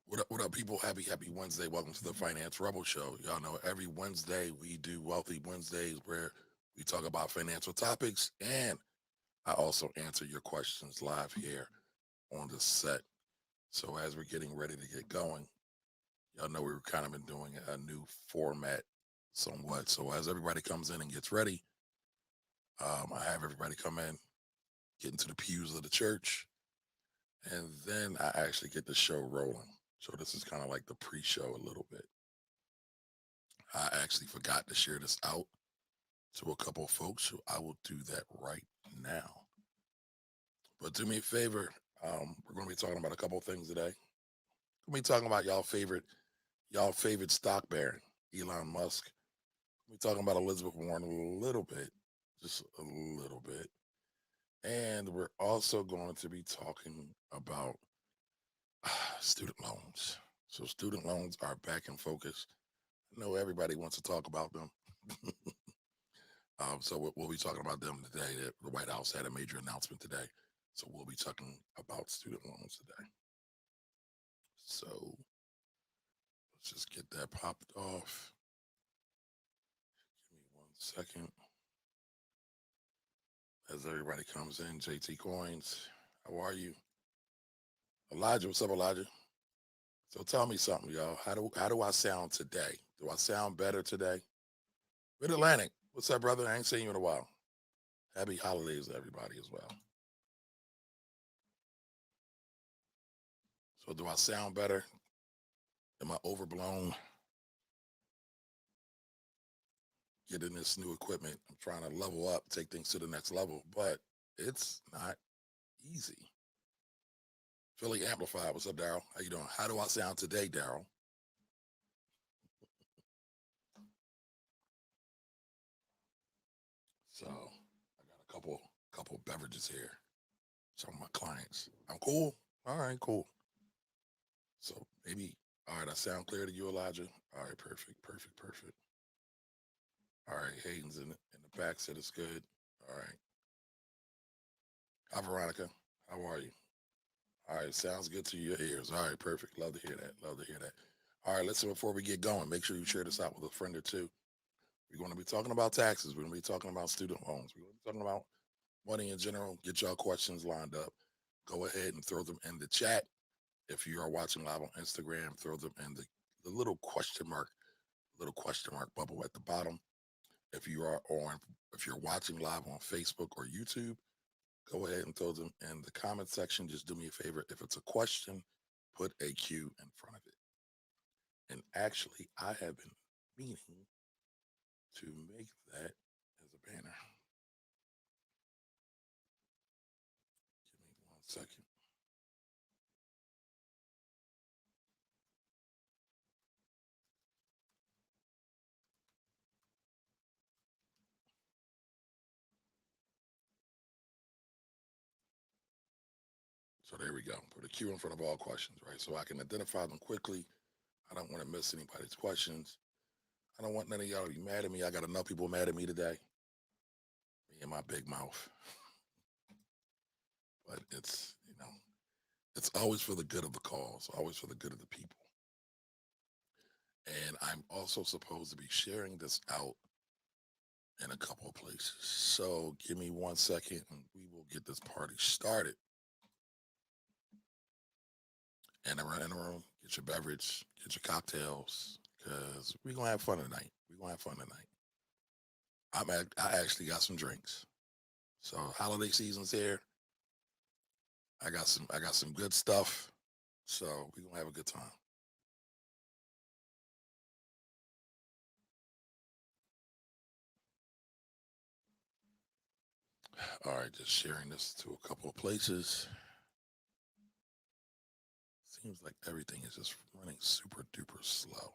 What up, people? Happy Wednesday. Welcome to the Finance Rebel Show. Y'all know every Wednesday we do Wealthy Wednesdays where we talk about financial topics, and I also answer your questions live here on the set. So as we're getting ready to get going, y'all know we've kind of been doing a new format somewhat. So as everybody comes in and gets ready, I have everybody come in, get into the pews of the church, and then I actually get the show rolling. So this is kind of like the pre-show a little bit. I actually forgot to share this out to a couple of folks, so I will do that right now. But do me a favor, we're going to be talking about a couple of things today. We're going to be talking about y'all favorite stock baron, Elon Musk. We're talking about Elizabeth Warren a little bit, just a little bit, and we're also going to be talking about student loans. So student loans are back in focus. I know everybody wants to talk about them. So we'll be talking about them today. The White House had a major announcement today, so we'll be talking about student loans today. So let's just get that popped off. Give me 1 second as everybody comes in. JT Coins, how are you? Elijah, what's up, Elijah? So tell me something, y'all. How do I sound today? Do I sound better today? Mid Atlantic, what's up, brother? I ain't seen you in a while. Happy holidays to everybody as well. So do I sound better? Am I overblown? Getting this new equipment. I'm trying to level up, take things to the next level, but it's not easy. Philly Amplified. What's up, Daryl? How you doing? How do I sound today, Daryl? So I got a couple beverages here. Some of my clients. I'm cool. All right, cool. So maybe all right, I sound clear to you, Elijah. All right, perfect. All right, Hayden's in the back said it's good. All right. Hi, Veronica. How are you? All right, sounds good to your ears. All right, perfect. Love to hear that. Love to hear that. All right, listen, before we get going, make sure you share this out with a friend or two. We're going to be talking about taxes. We're going to be talking about student loans. We're going to be talking about money in general. Get y'all questions lined up. Go ahead and throw them in the chat. If you are watching live on Instagram, throw them in the little question mark bubble at the bottom. If you are on, if you're watching live on Facebook or YouTube, go ahead and throw them in the comment section. Just do me a favor. If it's a question, put a Q in front of it. And actually, I have been meaning to make that as a banner. Give me 1 second. So there we go. Put a Q in front of all questions, right? So I can identify them quickly. I don't want to miss anybody's questions. I don't want none of y'all to be mad at me. I got enough people mad at me today. Me and my big mouth. But it's always for the good of the cause, always for the good of the people. And I'm also supposed to be sharing this out in a couple of places. So give me 1 second and we will get this party started. And around in the room, get your beverage, get your cocktails, because we're gonna have fun tonight. We're gonna have fun tonight. I actually got some drinks. So holiday season's here. I got some good stuff. So we're gonna have a good time. All right, just sharing this to a couple of places. Seems like everything is just running super duper slow.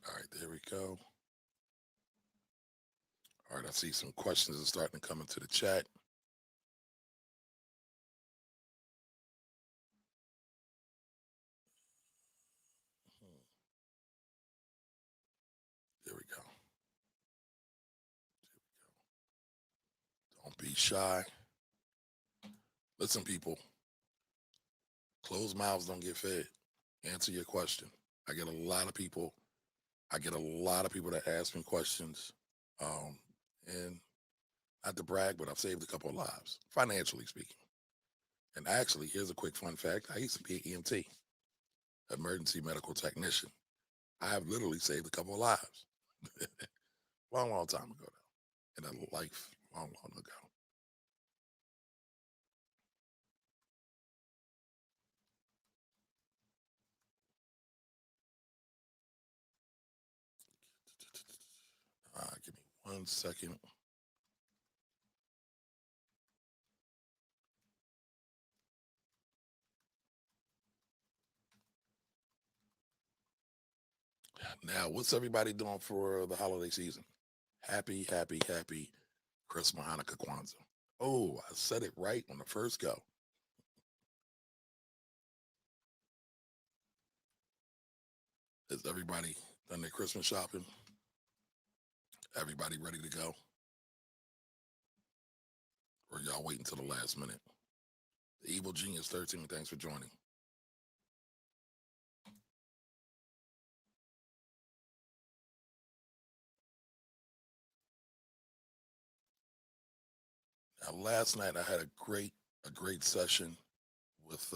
All right, there we go. All right, I see some questions are starting to come into the chat. Hmm, there we go. be shy. Listen, people, closed mouths don't get fed. Answer your question. I get a lot of people. I get a lot of people that ask me questions. Um, and not to brag, but I've saved a couple of lives, financially speaking. And actually, here's a quick fun fact. I used to be an EMT, emergency medical technician. I have literally saved a couple of lives. Long, long time ago, though. In a life long, long ago. Give me 1 second. Now, what's everybody doing for the holiday season? Happy, happy, happy Christmas, Hanukkah, Kwanzaa. Oh, I said it right on the first go. Is everybody done their Christmas shopping? Everybody ready to go? Or y'all waiting until the last minute? The Evil Genius 13, thanks for joining. Now, last night I had a great session with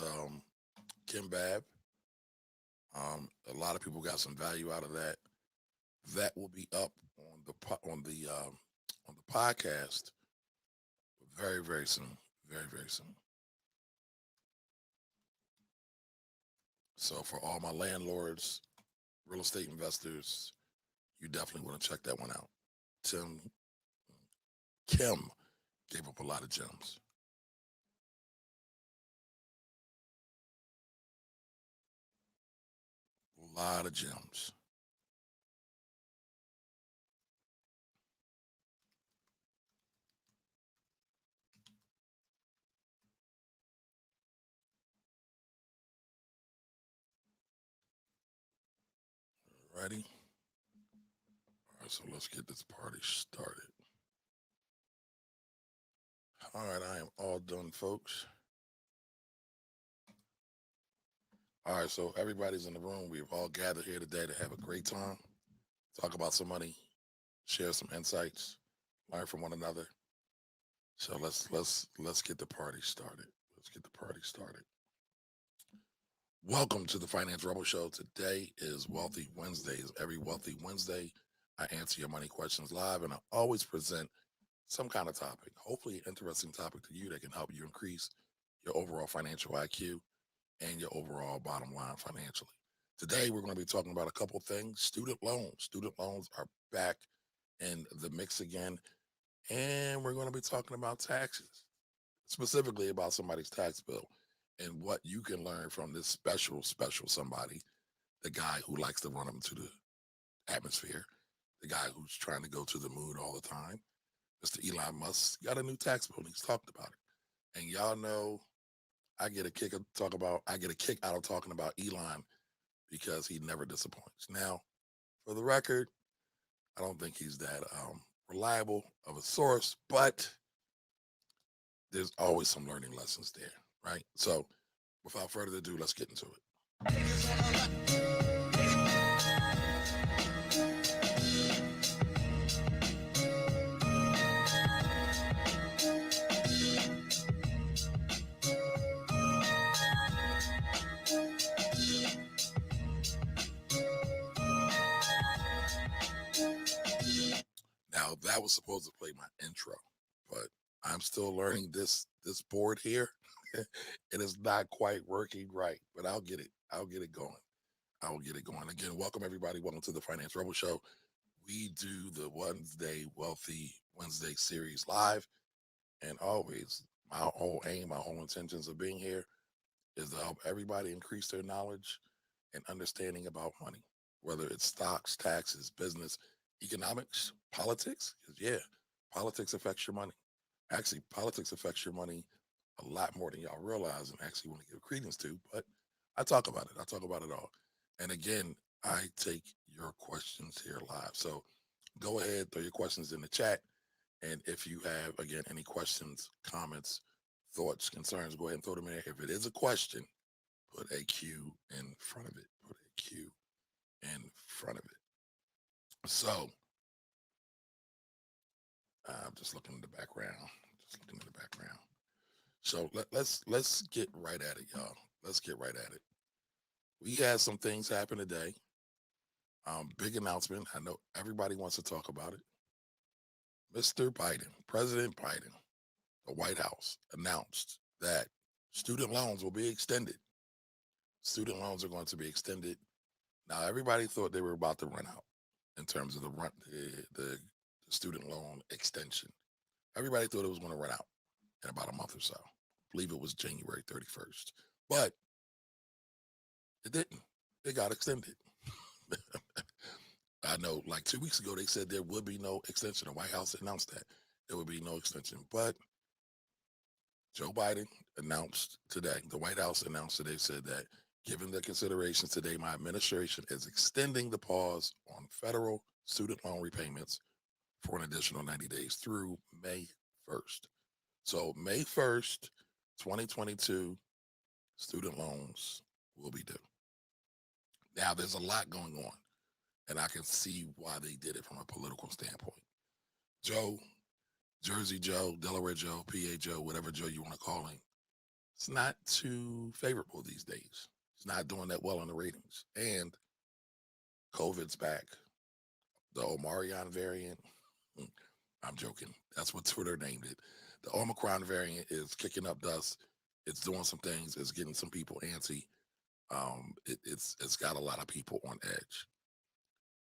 Kim Babb. A lot of people got some value out of that. That will be up on the podcast very, very soon. Very, very soon. So for all my landlords, real estate investors, you definitely want to check that one out. Kim gave up a lot of gems. A lot of gems. Ready? All right, so let's get this party started. All right, I am all done, folks. All right, so everybody's in the room. We've all gathered here today to have a great time, talk about some money, share some insights, learn from one another. So let's get the party started. Let's get the party started. Welcome to the Finance Rebel Show. Today is Wealthy Wednesdays. Every Wealthy Wednesday, I answer your money questions live, and I always present some kind of topic, hopefully an interesting topic to you that can help you increase your overall financial IQ and your overall bottom line financially. Today, we're going to be talking about a couple things. Student loans. Student loans are back in the mix again, and we're going to be talking about taxes, specifically about somebody's tax bill and what you can learn from this special somebody, the guy who likes to run them to the atmosphere, the guy who's trying to go to the moon all the time. Mr. Elon Musk got a new tax bill and he's talked about it. And y'all know I get a kick out of talking about Elon because he never disappoints. Now, for the record, I don't think he's that reliable of a source, but there's always some learning lessons there, right? So without further ado, let's get into it. Now that was supposed to play my intro, but I'm still learning this board here. It is not quite working right, but I'll get it. I'll get it going. I will get it going. Again, welcome everybody. Welcome to the Finance Rebel Show. We do the Wednesday Wealthy Wednesday series live, and always my whole aim, my whole intentions of being here is to help everybody increase their knowledge and understanding about money, whether it's stocks, taxes, business, economics, politics. 'Cause yeah, politics affects your money. Actually, politics affects your money a lot more than y'all realize and actually want to give credence to. But I talk about it. I talk about it all. And again, I take your questions here live. So go ahead, throw your questions in the chat, And if you have, again, any questions, comments, thoughts, concerns, go ahead and throw them in there. If it is a question, put a Q in front of it. Put a Q in front of it. So I'm just looking in the background. Just looking in the background. So let's get right at it, y'all. Let's get right at it. We had some things happen today. Big announcement. I know everybody wants to talk about it. Mr. Biden, President Biden, the White House announced that student loans will be extended. Student loans are going to be extended. Now, everybody thought they were about to run out in terms of the student loan extension. Everybody thought it was going to run out in about a month or so. I believe it was January 31st. But it didn't. It got extended. I know like 2 weeks ago, they said there would be no extension. The White House announced that there would be no extension. But Joe Biden announced today, the White House announced today, said that given the considerations today, my administration is extending the pause on federal student loan repayments for an additional 90 days through May 1st. So May 1st, 2022, student loans will be due. Now, there's a lot going on, and I can see why they did it from a political standpoint. Joe, Jersey Joe, Delaware Joe, PA Joe, whatever Joe you want to call him, it's not too favorable these days. It's not doing that well in the ratings. And COVID's back. The Omarion variant, I'm joking. That's what Twitter named it. The Omicron variant is kicking up dust. It's doing some things. It's getting some people antsy. It's got a lot of people on edge.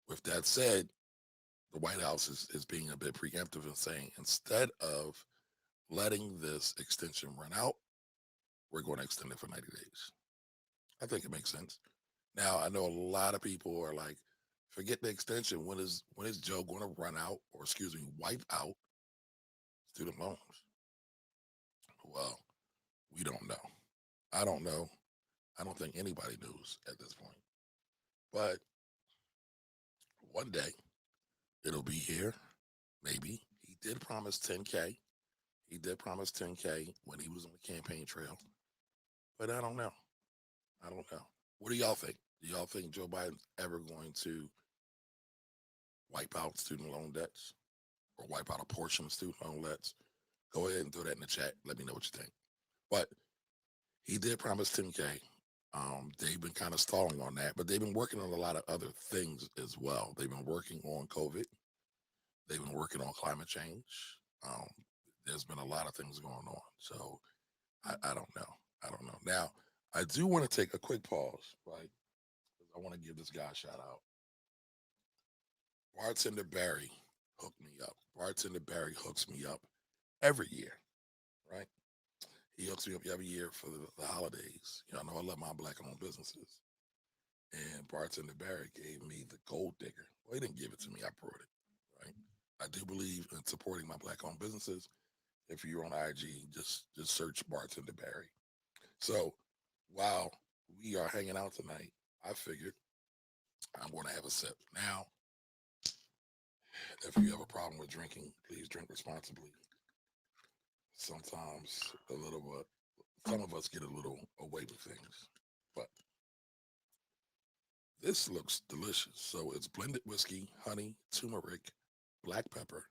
With that said, the White House is being a bit preemptive and saying instead of letting this extension run out, we're going to extend it for 90 days. I think it makes sense. Now, I know a lot of people are like, forget the extension. When is Joe going to run out, or excuse me, wipe out student loans? Well, we don't know. I don't know. I don't think anybody knows at this point. But one day it'll be here. Maybe. He did promise 10K. He did promise 10K when he was on the campaign trail. But I don't know. I don't know. What do y'all think? Do y'all think Joe Biden's ever going to wipe out student loan debts or wipe out a portion of student loan debts? Go ahead and throw that in the chat. Let me know what you think. But he did promise 10K. They've been kind of stalling on that, but they've been working on a lot of other things as well. They've been working on COVID. They've been working on climate change. Um, there's been a lot of things going on. So I don't know. I don't know. Now, I do want to take a quick pause, right? I want to give this guy a shout out. Bartender Barry hooked me up. Bartender Barry hooks me up every year, right? He hooks me up every year for the holidays. Y'all know I love my black-owned businesses. And Bartender Barry gave me the Gold Digger. Well, he didn't give it to me. I brought it, right? I do believe in supporting my black-owned businesses. If you're on IG, just search Bartender Barry. So while we are hanging out tonight, I figured I'm going to have a sip. Now, if you have a problem with drinking, please drink responsibly. Sometimes some of us get a little away with things, but this looks delicious. So it's blended whiskey, honey, turmeric, black pepper.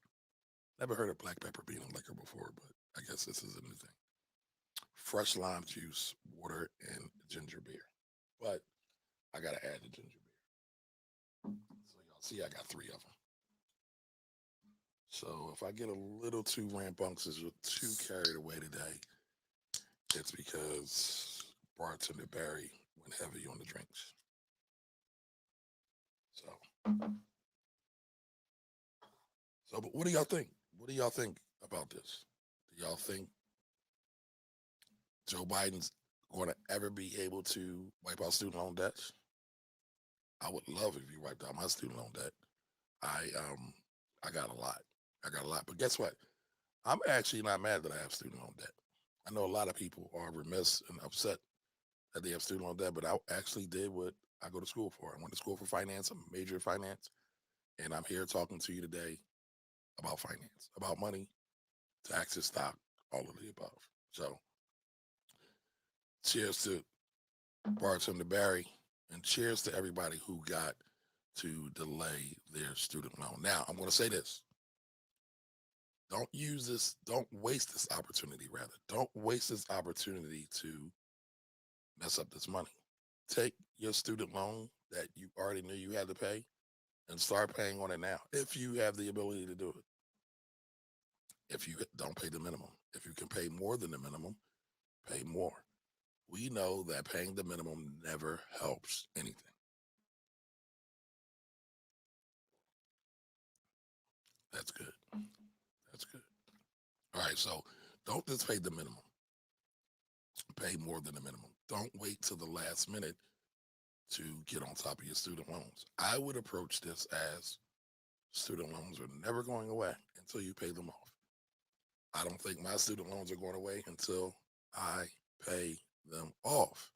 Never heard of black pepper being in liquor before, but I guess this is a new thing. Fresh lime juice, water, and ginger beer. But I got to add the ginger beer. So y'all see I got 3 of them. So if I get a little too rambunctious or too carried away today, it's because Bartender Barry went heavy on the drinks. So, but what do y'all think? What do y'all think about this? Do y'all think Joe Biden's going to ever be able to wipe out student loan debts? I would love if you wiped out my student loan debt. I got a lot. But guess what? I'm actually not mad that I have student loan debt. I know a lot of people are remiss and upset that they have student loan debt, but I actually did what I go to school for. I went to school for finance. I'm a major in finance, and I'm here talking to you today about finance, about money, taxes, stock, all of the above. So cheers to Bartender Barry, and cheers to everybody who got to delay their student loan. Now, I'm going to say this. Don't waste this opportunity, rather. Don't waste this opportunity to mess up this money. Take your student loan that you already knew you had to pay and start paying on it now if you have the ability to do it. If you don't pay the minimum, if you can pay more than the minimum, pay more. We know that paying the minimum never helps anything. That's good. That's good. All right, so don't just pay the minimum. Pay more than the minimum. Don't wait till the last minute to get on top of your student loans. I would approach this as student loans are never going away until you pay them off. I don't think my student loans are going away until I pay them off.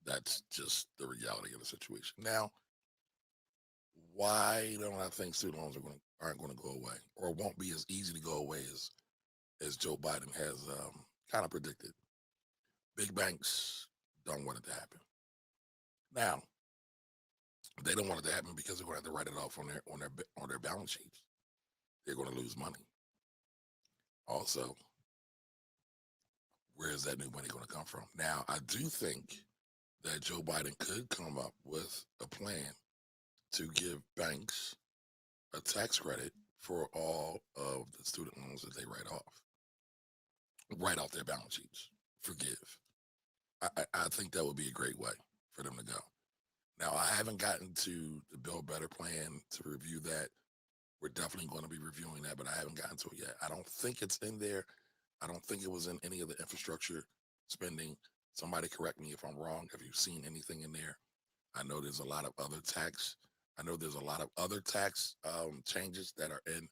That's just the reality of the situation. Now, why don't I think student loans aren't going to go away, or won't be as easy to go away as Joe Biden has kind of predicted? Big banks don't want it to happen. Now, they don't want it to happen because they're going to have to write it off on their balance sheets. They're going to lose money. Also, where is that new money going to come from? Now, I do think that Joe Biden could come up with a plan to give banks a tax credit for all of the student loans that they write off their balance sheets. Forgive. I think that would be a great way for them to go. Now, I haven't gotten to the Build Better plan to review that. We're definitely going to be reviewing that, but I haven't gotten to it yet. I don't think it's in there. I don't think it was in any of the infrastructure spending. Somebody correct me if I'm wrong. Have you seen anything in there? I know there's a lot of other tax. Changes that are in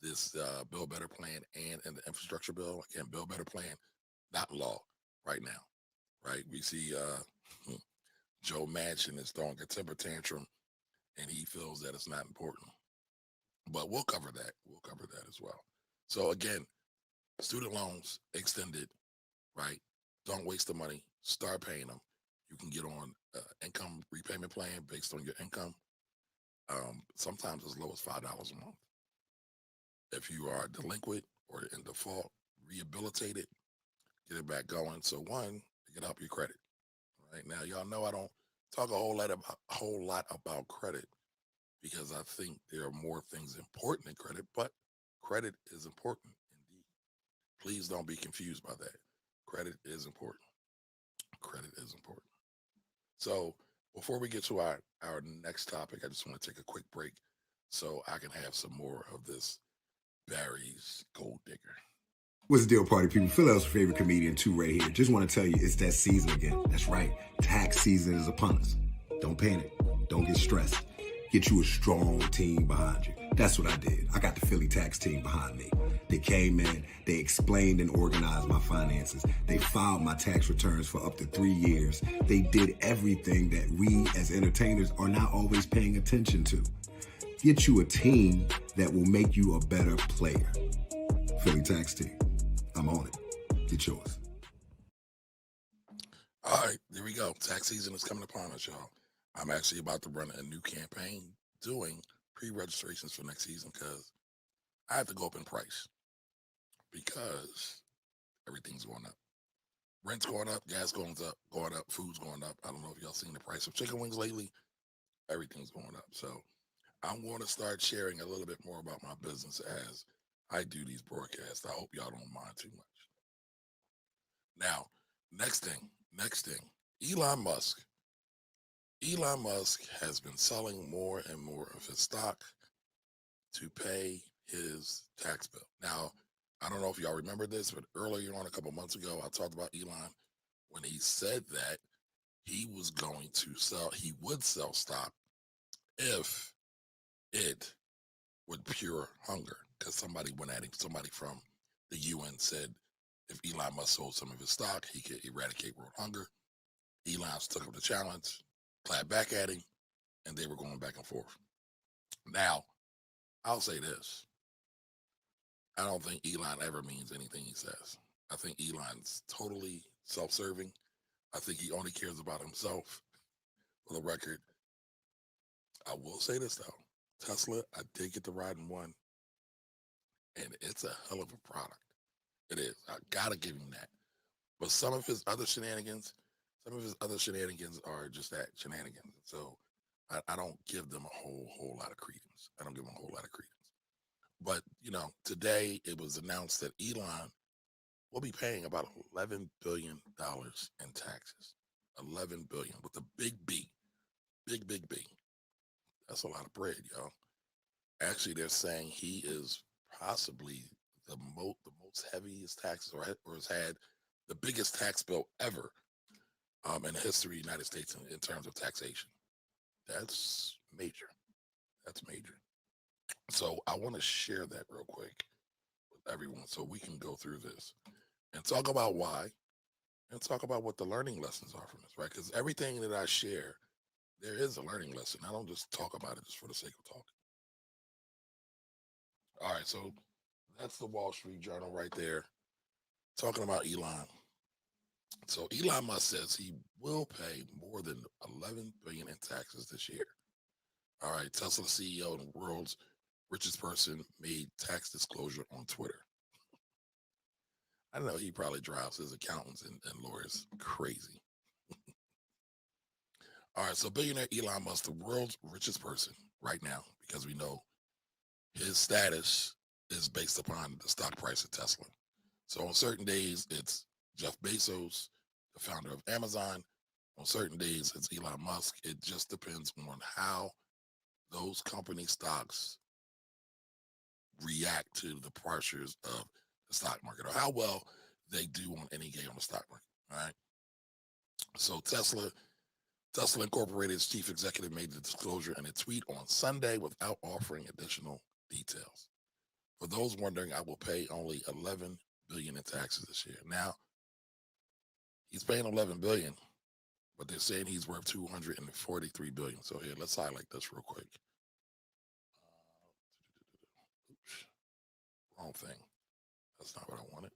this Build Better plan and in the infrastructure bill. Again, Build Better plan, not law right now, right? We see Joe Manchin is throwing a temper tantrum, and he feels that it's not important. But we'll cover that. We'll cover that as well. So again, student loans extended, right? Don't waste the money. Start paying them. You can get on income repayment plan based on your income. Sometimes as low as $5 a month. If you are delinquent or in default, rehabilitate it, get it back going. So one, it can help your credit. Right now, y'all know I don't talk a whole lot about credit because I think there are more things important than credit, but credit is important indeed. Please don't be confused by that. Credit is important. Credit is important. So before we get to our next topic, I just want to take a quick break so I can have some more of this Barry's Gold Digger. What's the deal, party people? Phil L's favorite comedian, too, right here. Just want to tell you, it's that season again. That's right. Tax season is upon us. Don't panic. Don't get stressed. Get you a strong team behind you. That's what I did. I got the Philly tax team behind me. They came in, they explained and organized my finances. They filed my tax returns for up to 3 years. They did everything that we as entertainers are not always paying attention to. Get you a team that will make you a better player. Philly tax team. I'm on it. Get yours. All right, there we go. Tax season is coming upon us, y'all. I'm actually about to run a new campaign doing pre-registrations for next season because I have to go up in price because everything's going up. Rent's going up, gas going up, food's going up. I don't know if y'all seen the price of chicken wings lately. Everything's going up. So I'm going to start sharing a little bit more about my business as I do these broadcasts. I hope y'all don't mind too much. Now, next thing, Elon Musk has been selling more and more of his stock to pay his tax bill. Now, I don't know if y'all remember this, but earlier on, a couple months ago, I talked about Elon when he said that he would sell stock if it would cure hunger. Because somebody from the UN said if Elon Musk sold some of his stock, he could eradicate world hunger. Elon took up the challenge, clapped back at him, and they were going back and forth. Now, I'll say this. I don't think Elon ever means anything he says. I think Elon's totally self-serving. I think he only cares about himself. For the record, I will say this though. Tesla, I did get to ride in one, and it's a hell of a product. It is. I gotta give him that. But some of his other shenanigans are just that, shenanigans. So I don't give them a whole lot of credence. I don't give them a whole lot of credence. But today it was announced that Elon will be paying about $11 billion in taxes. 11 billion with a big B, big B. That's a lot of bread, y'all. Actually, they're saying he is possibly the most heaviest taxes, or has had the biggest tax bill ever in the history of the United States in terms of taxation. That's major. That's major. So I want to share that real quick with everyone so we can go through this and talk about why and talk about what the learning lessons are from this, right? Because everything that I share, there is a learning lesson. I don't just talk about it just for the sake of talking. All right, so that's the Wall Street Journal right there talking about Elon. So Elon Musk says he will pay more than 11 billion in taxes this year. All right, Tesla CEO and the world's richest person made tax disclosure on Twitter. I know he probably drives his accountants and lawyers crazy. All right, so billionaire Elon Musk, the world's richest person right now, because we know his status is based upon the stock price of Tesla. So on certain days, it's Jeff Bezos, the founder of Amazon. On certain days, it's Elon Musk. It just depends on how those company stocks react to the pressures of the stock market, or how well they do on any day on the stock market. All right. So Tesla Incorporated's chief executive made the disclosure in a tweet on Sunday without offering additional details. For those wondering, I will pay only 11 billion in taxes this year. Now, he's paying 11 billion, but they're saying he's worth 243 billion. So here, let's highlight this real quick. Oops, wrong thing. That's not what I wanted.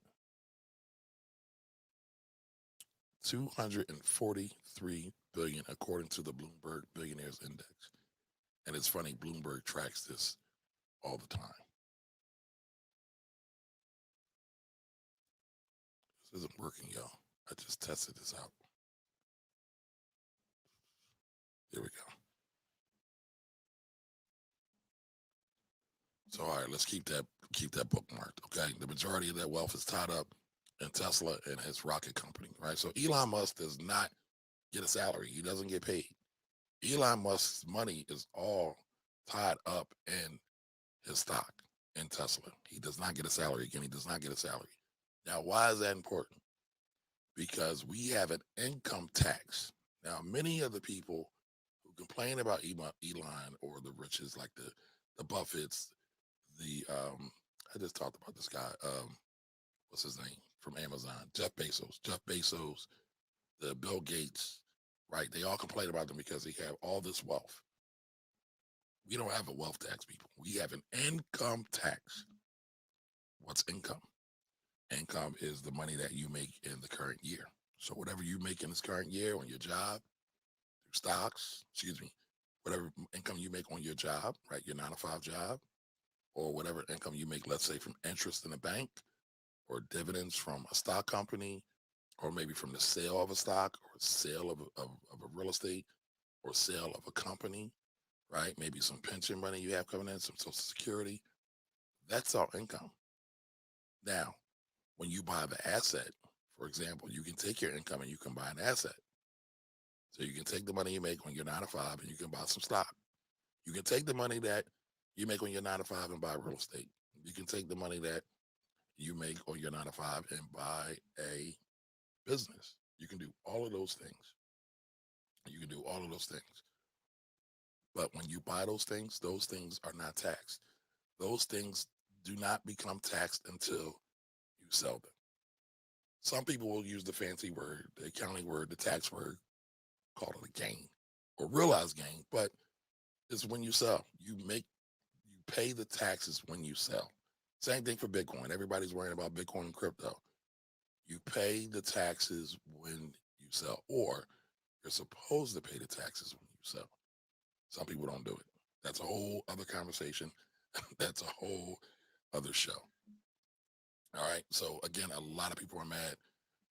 243 billion according to the Bloomberg Billionaires Index. And it's funny, Bloomberg tracks this all the time. This isn't working, y'all. I just tested this out. Here we go. So all right, let's keep that bookmarked. Okay. The majority of that wealth is tied up in Tesla and his rocket company, right? So Elon Musk does not get a salary. He doesn't get paid. Elon Musk's money is all tied up in his stock in Tesla. He does not get a salary. Again, he does not get a salary. Now, why is that important? Because we have an income tax. Now, many of the people who complain about Elon or the riches, like the Buffetts, I just talked about this guy. What's his name from Amazon? Jeff Bezos, the Bill Gates, right? They all complain about them because they have all this wealth. We don't have a wealth tax, people. We have an income tax. What's income? Income is the money that you make in the current year. So whatever you make in this current year on your job, through stocks, whatever income you make on your job, right? Your 9 to 5 job, or whatever income you make, let's say from interest in a bank or dividends from a stock company, or maybe from the sale of a stock or sale of a real estate or sale of a company, right? Maybe some pension money you have coming in, some social security. That's all income. Now, when you buy the asset, for example, you can take your income and you can buy an asset. So you can take the money you make on your 9 to 5 and you can buy some stock. You can take the money that you make on your 9 to 5 and buy real estate. You can take the money that you make on your 9 to 5 and buy a business. You can do all of those things. You can do all of those things. But when you buy those things are not taxed. Those things do not become taxed until you sell them. Some people will use the fancy word, the accounting word, the tax word, call it a gain or realized gain, but it's when you sell. You pay the taxes when you sell. Same thing for Bitcoin. Everybody's worrying about Bitcoin and crypto. You pay the taxes when you sell, or you're supposed to pay the taxes when you sell. Some people don't do it. That's a whole other conversation. That's a whole other show. All right. So again, a lot of people are mad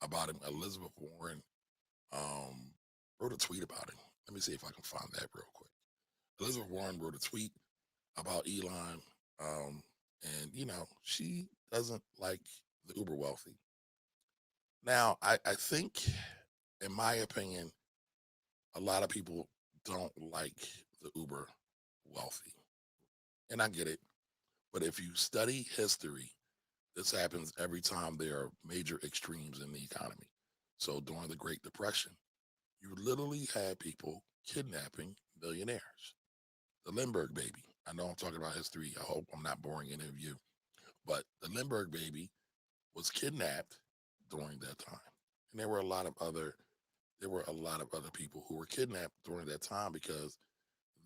about him. Elizabeth Warren um, wrote a tweet about him. Let me see if I can find that real quick. Elizabeth Warren wrote a tweet about Elon, and she doesn't like the uber wealthy. Now, I think, in my opinion, a lot of people don't like the uber wealthy, and I get it. But if you study history, this happens every time there are major extremes in the economy. So during the Great Depression, you literally had people kidnapping millionaires. The Lindbergh baby. I know I'm talking about history. I hope I'm not boring any of you. But the Lindbergh baby was kidnapped during that time. And there were a lot of other people who were kidnapped during that time because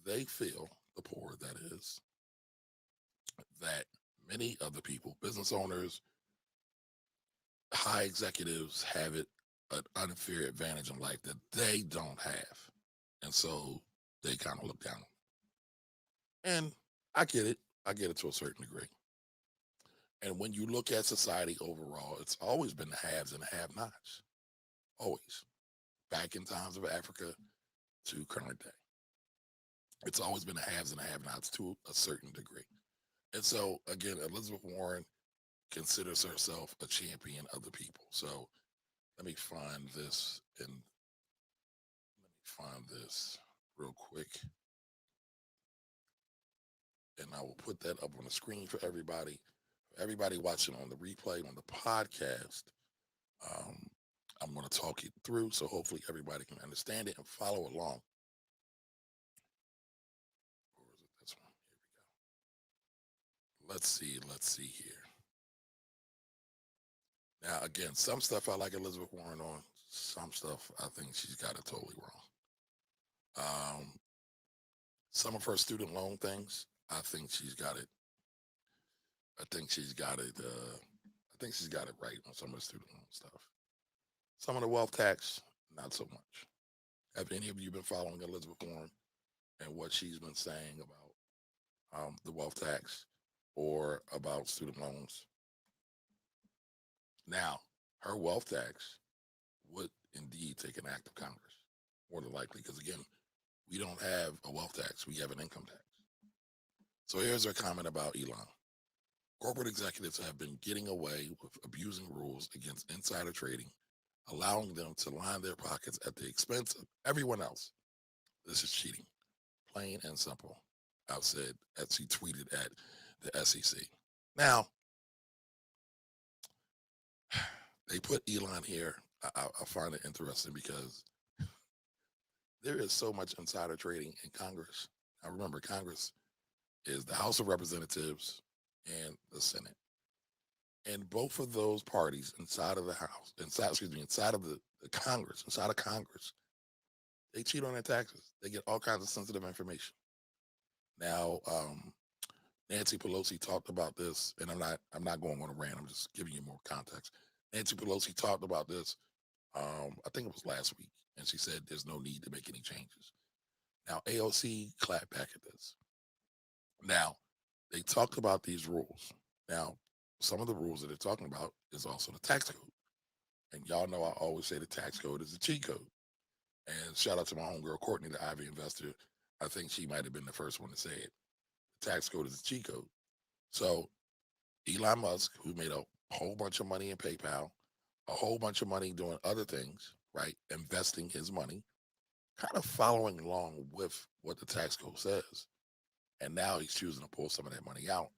they feel, the poor that is, that many other people, business owners, high executives, have an unfair advantage in life that they don't have. And so they kind of look down. And I get it. I get it to a certain degree. And when you look at society overall, it's always been the haves and the have-nots. Always. Back in times of Africa to current day. It's always been the haves and the have-nots to a certain degree. And so, again, Elizabeth Warren considers herself a champion of the people. So let me find this real quick. And I will put that up on the screen for everybody. Everybody watching on the replay, on the podcast, I'm going to talk it through, so hopefully everybody can understand it and follow along. Or is it this one? Here we go. Let's see here. Now, again, some stuff I like Elizabeth Warren on. Some stuff I think she's got it totally wrong. Some of her student loan things, I think she's got it. I think she's got it. I think she's got it right on some of the student loan stuff. Some of the wealth tax, not so much. Have any of you been following Elizabeth Warren and what she's been saying about the wealth tax or about student loans? Now, her wealth tax would indeed take an act of Congress, more than likely, because again, we don't have a wealth tax, we have an income tax. So here's her comment about Elon. Corporate executives have been getting away with abusing rules against insider trading, allowing them to line their pockets at the expense of everyone else. This is cheating, plain and simple. I've said, as he tweeted at the SEC. Now, they put Elon here. I find it interesting because there is so much insider trading in Congress. Now, remember, Congress is the House of Representatives and the Senate. And both of those parties inside of the House, inside of the Congress, they cheat on their taxes. They get all kinds of sensitive information. Now, Nancy Pelosi talked about this, and I'm not going on a rant. I'm just giving you more context. Nancy Pelosi talked about this. I think it was last week, and she said there's no need to make any changes. Now, AOC clapped back at this. Now, they talked about these rules. Now, some of the rules that they're talking about is also the tax code. And y'all know I always say the tax code is a cheat code. And shout out to my homegirl, Courtney, the Ivy investor. I think she might have been the first one to say it. The tax code is a cheat code. So Elon Musk, who made a whole bunch of money in PayPal, a whole bunch of money doing other things, right? Investing his money, kind of following along with what the tax code says. And now he's choosing to pull some of that money out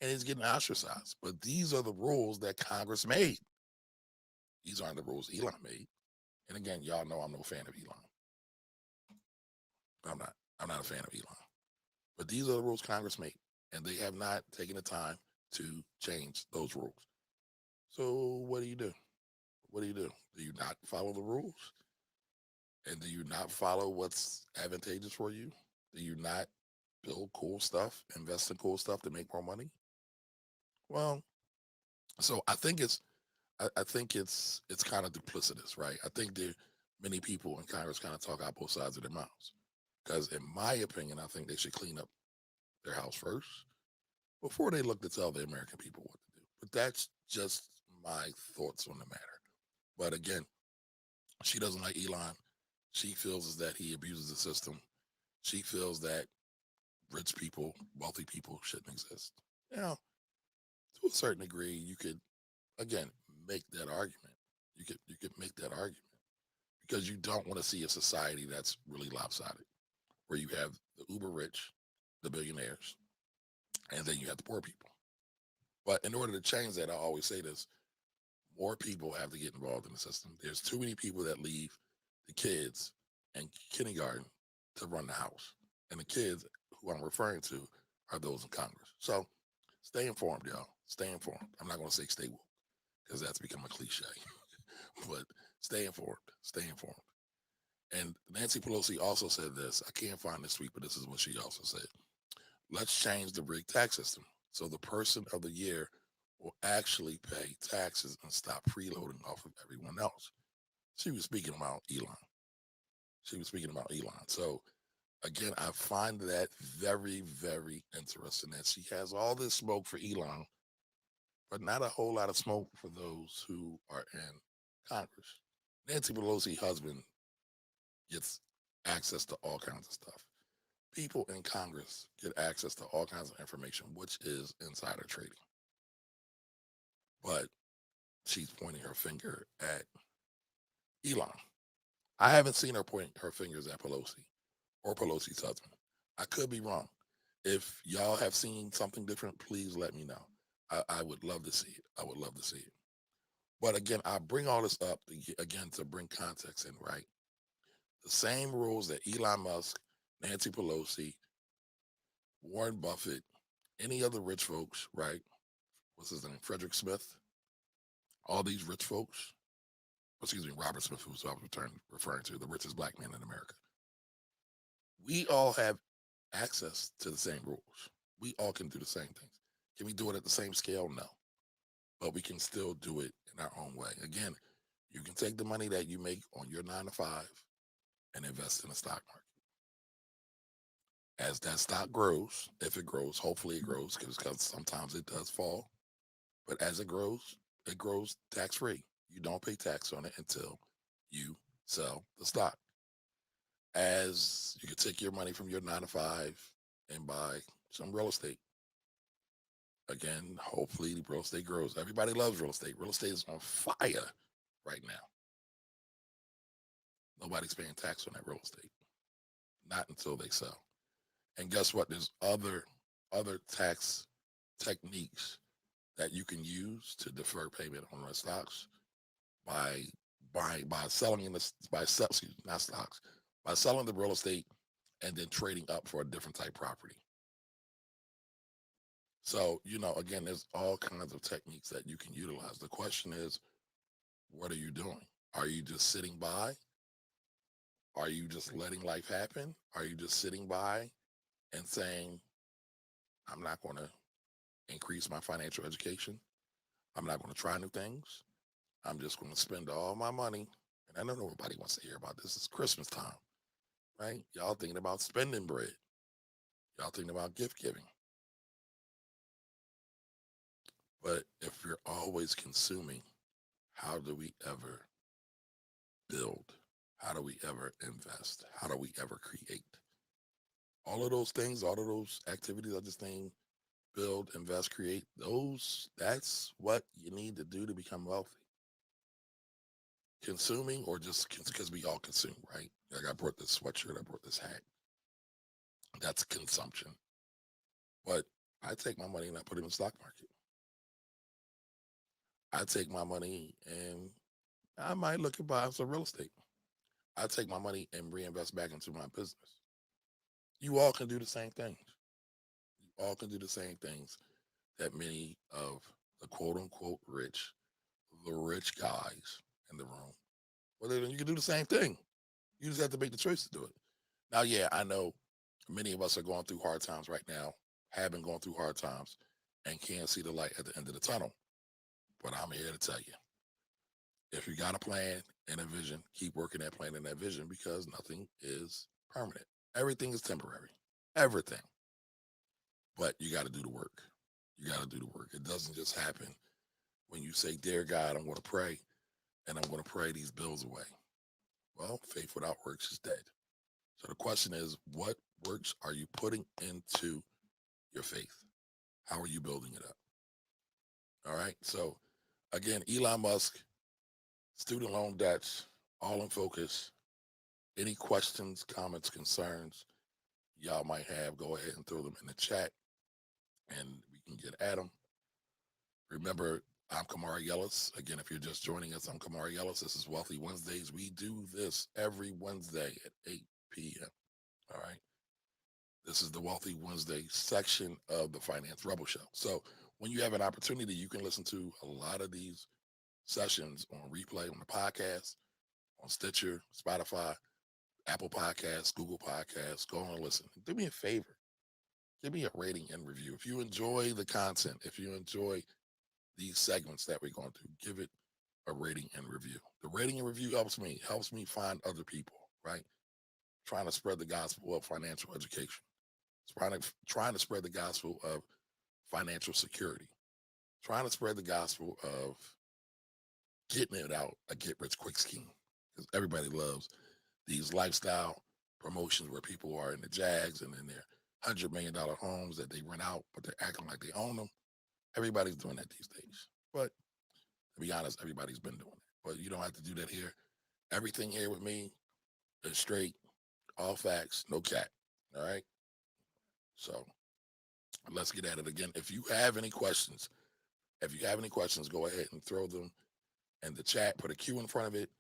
and he's getting ostracized. But these are the rules that Congress made. These aren't the rules Elon made. And again, y'all know I'm no fan of Elon. I'm not a fan of Elon. But these are the rules Congress made. And they have not taken the time to change those rules. So what do you do? What do you do? Do you not follow the rules? And do you not follow what's advantageous for you? Do you not build cool stuff, invest in cool stuff to make more money? Well, so I think it's kind of duplicitous, right? I think there many people in Congress kind of talk out both sides of their mouths. Because in my opinion, I think they should clean up their house first before they look to tell the American people what to do. But that's just my thoughts on the matter. But again, she doesn't like Elon. She feels is that he abuses the system. She feels that rich people, wealthy people shouldn't exist. You know, to a certain degree, you could again make that argument. You could make that argument because you don't want to see a society that's really lopsided, where you have the uber rich, the billionaires, and then you have the poor people. But in order to change that, I always say this: more people have to get involved in the system. There's too many people that leave the kids in kindergarten to run the house, and the kids who I'm referring to are those in Congress. So stay informed, y'all. Stay informed. I'm not going to say stay woke because that's become a cliche, but stay informed. Stay informed. And Nancy Pelosi also said this. I can't find this tweet, but this is what she also said. Let's change the rigged tax system so the person of the year will actually pay taxes and stop freeloading off of everyone else. She was speaking about Elon. She was speaking about Elon. So again, I find that very, very interesting that she has all this smoke for Elon, but not a whole lot of smoke for those who are in Congress. Nancy Pelosi's husband gets access to all kinds of stuff. People in Congress get access to all kinds of information, which is insider trading. But she's pointing her finger at Elon. I haven't seen her point her fingers at Pelosi or Pelosi's husband. I could be wrong. If y'all have seen something different, please let me know. I would love to see it. I would love to see it. But again, I bring all this up again to bring context in, right? The same rules that Elon Musk, Nancy Pelosi, Warren Buffett, any other rich folks, right? What's his name? Frederick Smith. All these rich folks, excuse me, Robert Smith, who's I was referring to, the richest black man in America. We all have access to the same rules. We all can do the same things. Can we do it at the same scale? No. But we can still do it in our own way. Again, you can take the money that you make on your 9 to 5 and invest in the stock market. As that stock grows, if it grows, hopefully it grows because sometimes it does fall. But as it grows tax free. You don't pay tax on it until you sell the stock. As you can take your money from your 9 to 5 and buy some real estate. Again, hopefully the real estate grows. Everybody loves real estate. Real estate is on fire right now. Nobody's paying tax on that real estate. Not until they sell. And guess what? There's other tax techniques that you can use to defer payment on the stocks by selling not stocks, by selling the real estate and then trading up for a different type property. So, again, there's all kinds of techniques that you can utilize. The question is, what are you doing? Are you just sitting by? Are you just letting life happen? Are you just sitting by and saying, I'm not going to increase my financial education? I'm not going to try new things. I'm just going to spend all my money. And I know nobody wants to hear about this. It's Christmas time, right? Y'all thinking about spending bread. Y'all thinking about gift giving. But if you're always consuming, how do we ever build? How do we ever invest? How do we ever create? All of those things, all of those activities I just named, build, invest, create, that's what you need to do to become wealthy. Consuming or just because we all consume, right? Like I brought this sweatshirt, I brought this hat. That's consumption. But I take my money and I put it in the stock market. I take my money and I might look at buying some real estate. I take my money and reinvest back into my business. You all can do the same things. You all can do the same things that many of the quote unquote rich, the rich guys in the room, well, then you can do the same thing. You just have to make the choice to do it. Now, yeah, I know many of us are going through hard times right now, have been going through hard times. and can't see the light at the end of the tunnel. But I'm here to tell you, if you got a plan and a vision, keep working that plan and that vision, because nothing is permanent. Everything is temporary. Everything. But you got to do the work. You got to do the work. It doesn't just happen when you say, "Dear God, I'm going to pray and I'm going to pray these bills away." Well, faith without works is dead. So the question is, what works are you putting into your faith? How are you building it up? All right. So again, Elon Musk, student loan debts, all in focus. Any questions, comments, concerns y'all might have, go ahead and throw them in the chat and we can get at them. Remember, I'm Kamari Yellis. Again, if you're just joining us, I'm Kamari Yellis. This is Wealthy Wednesdays. We do this every Wednesday at 8 p.m. All right. This is the Wealthy Wednesday section of the Finance Rebel Show. So when you have an opportunity, you can listen to a lot of these sessions on replay on the podcast, on Stitcher, Spotify, Apple Podcasts, Google Podcasts. Go on and listen. Do me a favor. Give me a rating and review. If you enjoy the content, if you enjoy these segments that we're going to, give it a rating and review. The rating and review helps me find other people, right? Trying to spread the gospel of financial education. Trying to spread the gospel of financial security. Trying to spread the gospel of getting it out a get rich quick scheme. Because everybody loves these lifestyle promotions where people are in the Jags and in their $100 million homes that they rent out, but they're acting like they own them. Everybody's doing that these days. But to be honest, everybody's been doing it. But you don't have to do that here. Everything here with me is straight, all facts, no cap. All right. So let's get at it again. If you have any questions, go ahead and throw them in the chat. Put a Q in front of it.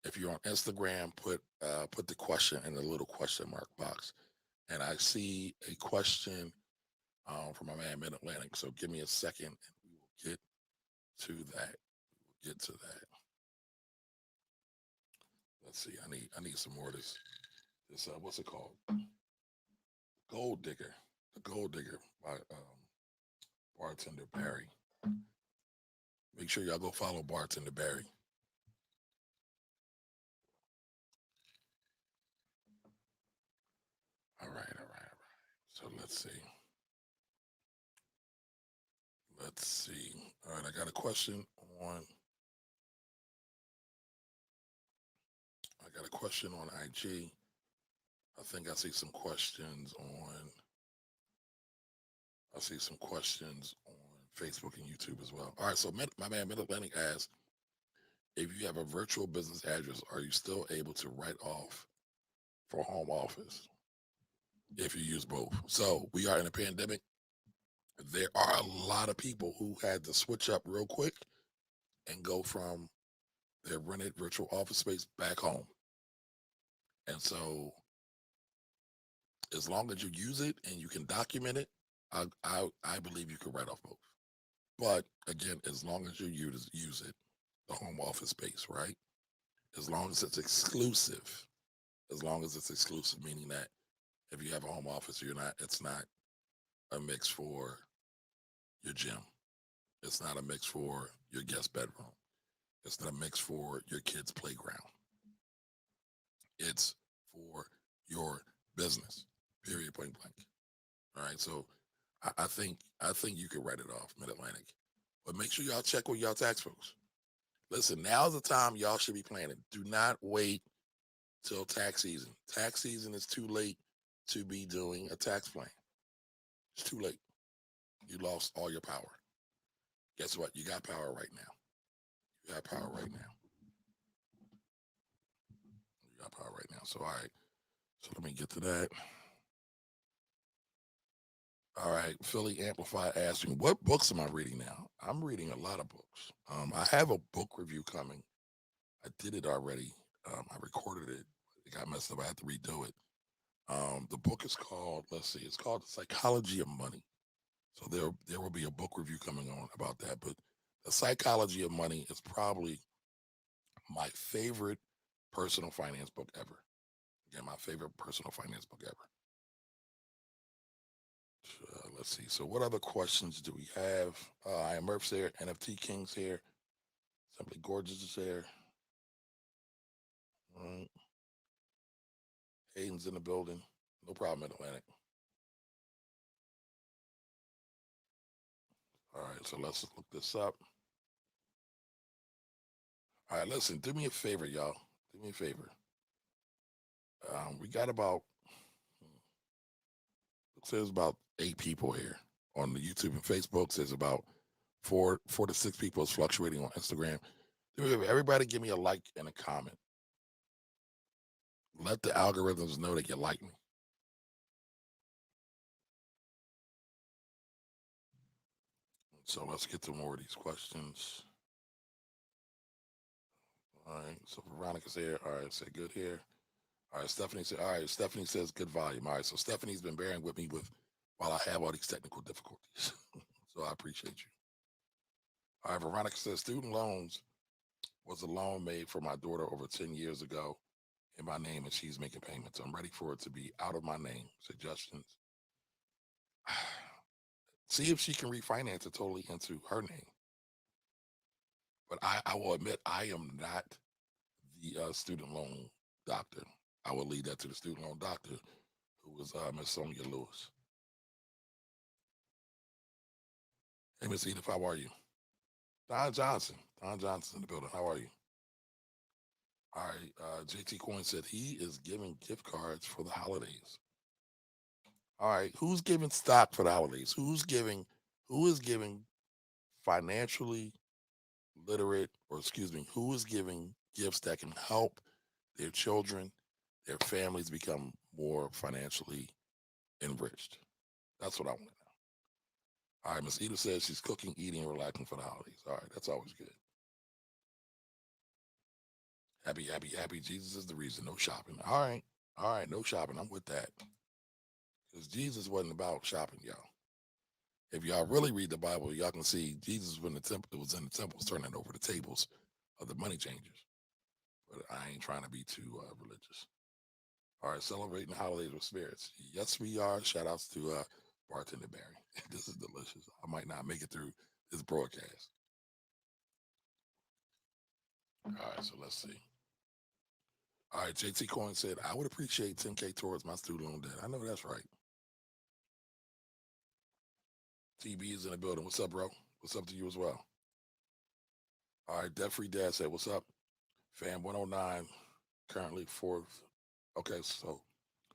If you're on Instagram, put the question in the little question mark box. And I see a question from my man Mid-Atlantic. So give me a second and we will get to that. Let's see. I need some more of this what's it called? Gold Digger. The Gold Digger by Bartender Barry. Make sure y'all go follow Bartender Barry. All right. So let's see. All right, I got a question on IG. I think I see some questions on Facebook and YouTube as well. All right, so my man Mid-Atlantic asks, if you have a virtual business address, are you still able to write off for home office if you use both? So we are in a pandemic. There are a lot of people who had to switch up real quick and go from their rented virtual office space back home. And so as long as you use it and you can document it, I believe you can write off both. But again, as long as you use it, the home office space, right? As long as it's exclusive, meaning that if you have a home office, it's not a mix for your gym. It's not a mix for your guest bedroom. It's not a mix for your kid's playground. It's for your business, period, point blank. All right. So I think you can write it off, Mid-Atlantic. But make sure y'all check with y'all tax folks. Listen, now's the time y'all should be planning. Do not wait till tax season. Tax season is too late to be doing a tax plan. It's too late. You lost all your power. Guess what? You got power right now. You got power right now. So, all right. So let me get to that. All right. Philly Amplify asking, what books am I reading now? I'm reading a lot of books. I have a book review coming. I did it already. I recorded it. It got messed up. I had to redo it. The book is called, it's called The Psychology of Money. So there will be a book review coming on about that. But The Psychology of Money is probably my favorite personal finance book ever. Again, my favorite personal finance book ever. Let's see. So, what other questions do we have? I am Murph's here. NFT King's here. Simply Gorgeous is here. All right. Hayden's in the building. No problem, Atlantic. All right. So, let's look this up. All right. Listen, do me a favor, y'all. Do me a favor. We got about, it says about 8 people here on the YouTube and Facebook. Says about four to 6 people is fluctuating on Instagram. Everybody give me a like and a comment. Let the algorithms know that you like me. So let's get to more of these questions. All right. So Veronica's here. All right. Say good here. All right. Stephanie said, all right. Stephanie says good volume. All right. So Stephanie's been bearing with me while I have all these technical difficulties. So I appreciate you. All right. Veronica says student loans was a loan made for my daughter over 10 years ago in my name, and she's making payments. I'm ready for it to be out of my name. Suggestions. See if she can refinance it totally into her name. But I will admit, I am not the student loan doctor. I will leave that to the student loan doctor, who is Miss Sonia Lewis. Hey, Miss Edith, how are you? Don Johnson. Don Johnson in the building. How are you? All right. JT Coin said he is giving gift cards for the holidays. All right. Who's giving stock for the holidays? Who is giving financially literate, or excuse me, who is giving gifts that can help their children, their families become more financially enriched? That's what I want to know. All right, Miss Edith says she's cooking, eating, and relaxing for the holidays. All right, that's always good. Happy, happy, happy. Jesus is the reason. No shopping. All right, no shopping. I'm with that. Because Jesus wasn't about shopping, y'all. If y'all really read the Bible, y'all can see Jesus was in the temple, turning over the tables of the money changers. But I ain't trying to be too religious. All right, celebrating the holidays with spirits. Yes, we are. Shout outs to Bartender Barry. This is delicious. I might not make it through this broadcast. All right, so let's see. All right, JT Coin said, I would appreciate 10K towards my student loan debt. I know that's right. TB is in the building. What's up, bro? What's up to you as well? All right, Debt Free Dad said, what's up? Fam 109, currently fourth. Okay, so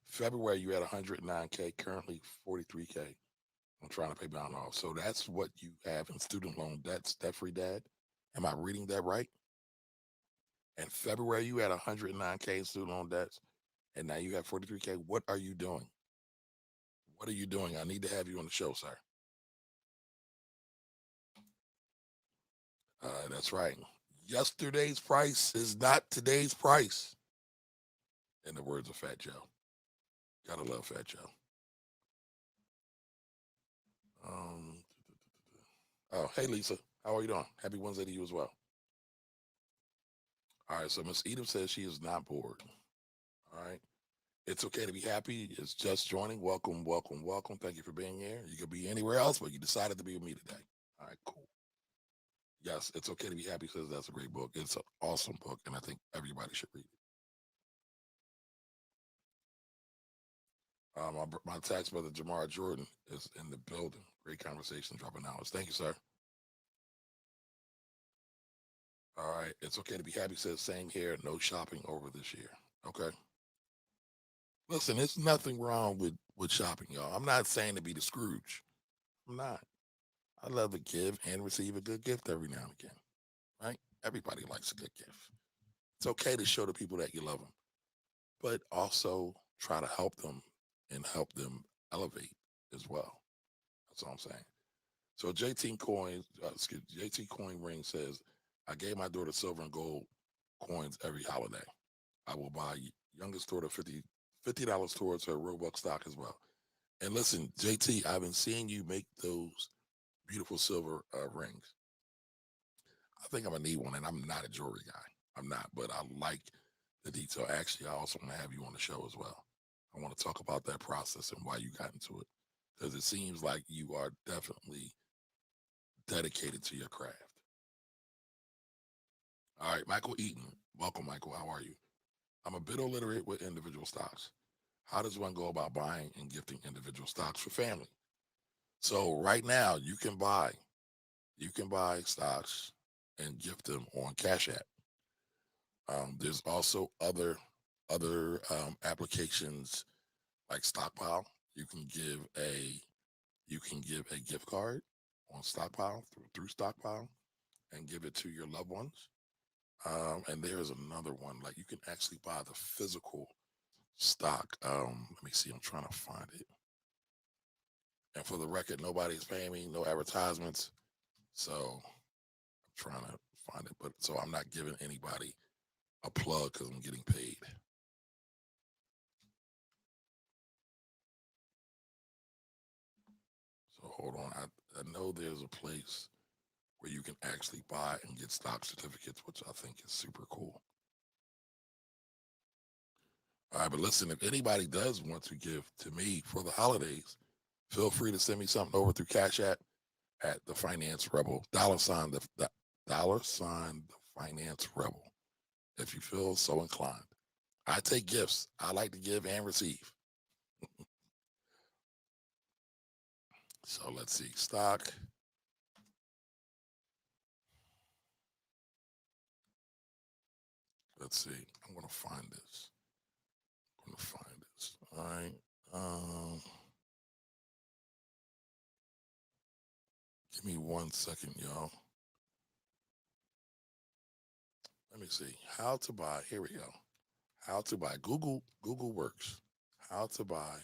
February you had 109K, currently 43K. I'm trying to pay down off. So that's what you have in student loan debts, Debt Free Dad. Am I reading that right? In February you had 109K in student loan debts, and now you have 43K. What are you doing? What are you doing? I need to have you on the show, sir. That's right. Yesterday's price is not today's price. In the words of Fat Joe. Gotta love Fat Joe. Oh, hey Lisa. How are you doing? Happy Wednesday to you as well. All right, so Miss Edith says she is not bored. All right. It's okay to be happy. It's just joining. Welcome, welcome, welcome. Thank you for being here. You could be anywhere else, but you decided to be with me today. All right, cool. Yes, It's Okay to Be Happy says that's a great book. It's an awesome book, and I think everybody should read it. My tax brother Jamar Jordan is in the building. Great conversation, dropping knowledge. Thank you, sir. All right, It's Okay to Be Happy says same here. No shopping over this year. Okay. Listen, there's nothing wrong with shopping, y'all. I'm not saying to be the Scrooge. I'm not. I love to give and receive a good gift every now and again. Right? Everybody likes a good gift. It's okay to show the people that you love them, but also try to help them and help them elevate as well. That's all I'm saying. So JT Coin Ring says, I gave my daughter silver and gold coins every holiday. I will buy youngest daughter $50 towards her Robux stock as well. And listen, JT, I've been seeing you make those beautiful silver rings. I think I'm gonna need one, and I'm not a jewelry guy. I'm not, but I like the detail. Actually, I also want to have you on the show as well. I want to talk about that process and why you got into it, because it seems like you are definitely dedicated to your craft. All right, Michael Eaton. Welcome, Michael. How are you? I'm a bit illiterate with individual stocks. How does one go about buying and gifting individual stocks for family? So right now you can buy stocks and gift them on Cash App. There's also other applications like Stockpile. You can give a gift card on Stockpile through Stockpile and give it to your loved ones. And there's another one like you can actually buy the physical stock. Let me see. I'm trying to find it. And for the record, nobody's paying me, no advertisements. So I'm trying to find it, but so I'm not giving anybody a plug because I'm getting paid. So hold on. I know there's a place where you can actually buy and get stock certificates, which I think is super cool. All right, but listen, if anybody does want to give to me for the holidays, feel free to send me something over through Cash App at the Finance Rebel, the $, the Finance Rebel, if you feel so inclined. I take gifts. I like to give and receive. So let's see. Stock. Let's see. I'm gonna find this. I'm gonna find this. All right. Give me 1 second, y'all. Let me see. How to buy. Here we go. How to buy. Google works. How to buy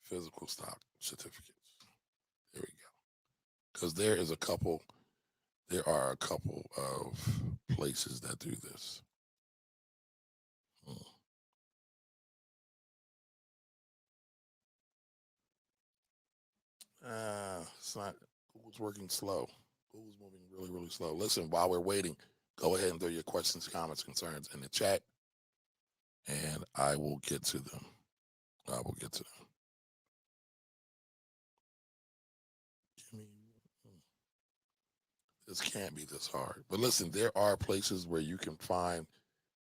physical stock certificates. Here we go. Because there are a couple of places that do this. Hmm. It's not. Google's working slow. Google's moving really, really slow. Listen, while we're waiting, go ahead and throw your questions, comments, concerns in the chat, and I will get to them. I will get to them. Give me, this can't be this hard. But listen, there are places where you can find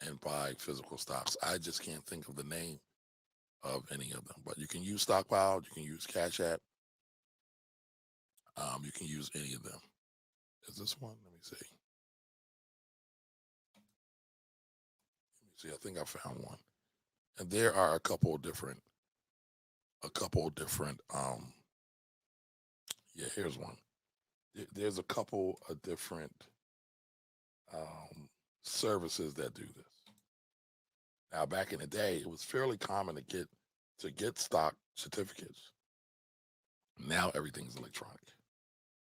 and buy physical stocks. I just can't think of the name of any of them. But you can use Stockpile, you can use Cash App, you can use any of them. Is this one? Let me see. I think I found one. And there are a couple of different, yeah, here's one. There's a couple of different services that do this. Now, back in the day, it was fairly common to get stock certificates. Now everything's electronic.